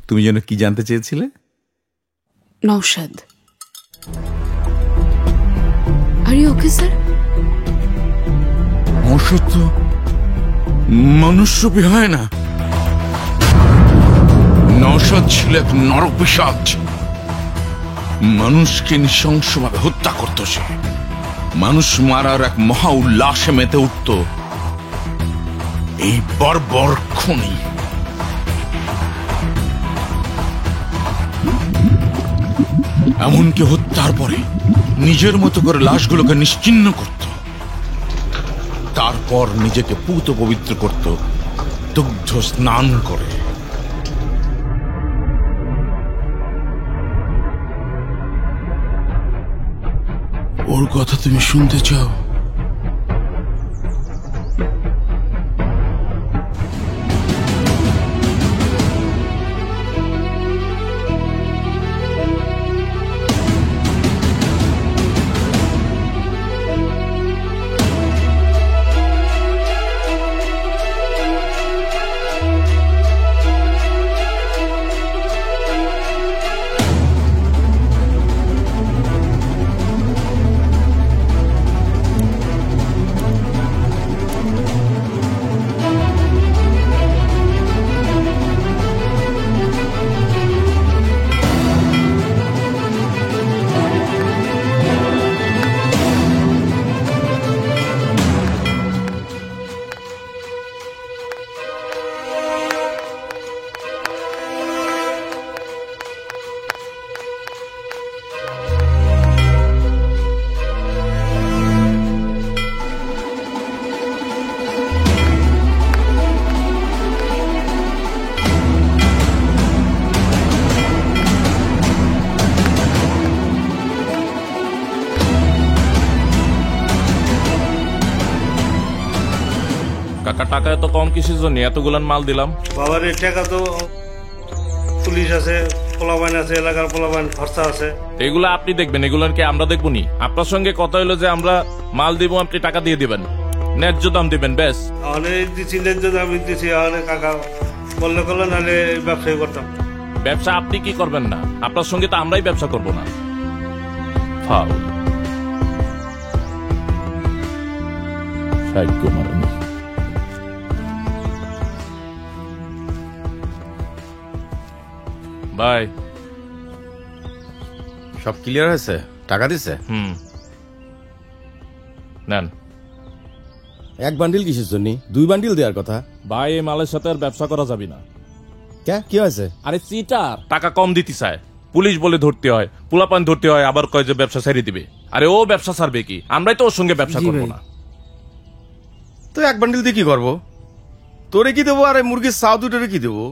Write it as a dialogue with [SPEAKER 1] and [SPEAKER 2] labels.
[SPEAKER 1] তুমি যেন কি জানতে চেয়েছিলে?
[SPEAKER 2] Naushad, are you okay sir?
[SPEAKER 1] Naushad তো মনুষ্যরূপী হয় না। নওশাদ ছিল এক নরপিশাচ। মানুষকে নৃশংসভাবে হত্যা করত সে। মানুষ মারার এক মহা উল্লাসে মেতে উঠত এই বর্বর খুনি। এমনকি হত্যার পরে নিজের মতো করে লাশগুলোকে নিশ্চিহ্ন করত, তারপর নিজেকে পূত পবিত্র করত দুগ্ধ স্নান করে। ওর কথা তুমি শুনতে চাও?
[SPEAKER 3] কাকা, টাকা এত কম কিসের জন্য? এতগুলান মাল দিলাম।
[SPEAKER 4] বাবার এই টাকা তো পুলিশ আছে, পোলাবান আছে, এলাকার পোলাবান খরচা আছে।
[SPEAKER 3] এগুলো আপনি দেখবেন, এগুলান কি আমরা দেখবো নি? আপনার সঙ্গে কথা হইলো যে আমরা মাল দিব, আপনি টাকা দিয়ে দিবেন, ন্যায্য দাম দিবেন, ব্যাস।
[SPEAKER 4] অনেক দিচ্ছি, ন্যায্য দাম দিচ্ছি। অনেক কাকা বললে করলে, নাহলে ব্যবসায়ী করতাম।
[SPEAKER 3] ব্যবসা আপনি কি করবেন না? আপনার সঙ্গে তো আমরাই ব্যবসা করবো না। ফাউল সাহিত্য মারণ। বাই।
[SPEAKER 5] সব ক্লিয়ার হয়েছে? টাকা দিছে?
[SPEAKER 3] নেন।
[SPEAKER 5] এক বান্ডিল কিসের জন্য? 2 বান্ডিল দেওয়ার কথা।
[SPEAKER 3] ভাই, এই মালের সাথে আর ব্যবসা করা যাবে না।
[SPEAKER 5] কি হয়েছে?
[SPEAKER 3] আরে চিটার, টাকা কম দিতে চায়, পুলিশ বলে ধরতে হয়, পোলাপান ধরতে হয়, আবার কয় যে ব্যবসা ছেড়ে দিবে। আরে ও ব্যবসা ছাড়বে কি? আমরাই তো ওর সঙ্গে ব্যবসা করবো না।
[SPEAKER 5] তো এক বান্ডিল দিয়ে কি করবো? তোরে কি দেবো? আরে মুরগির চাও দুটোরে কি দেবো?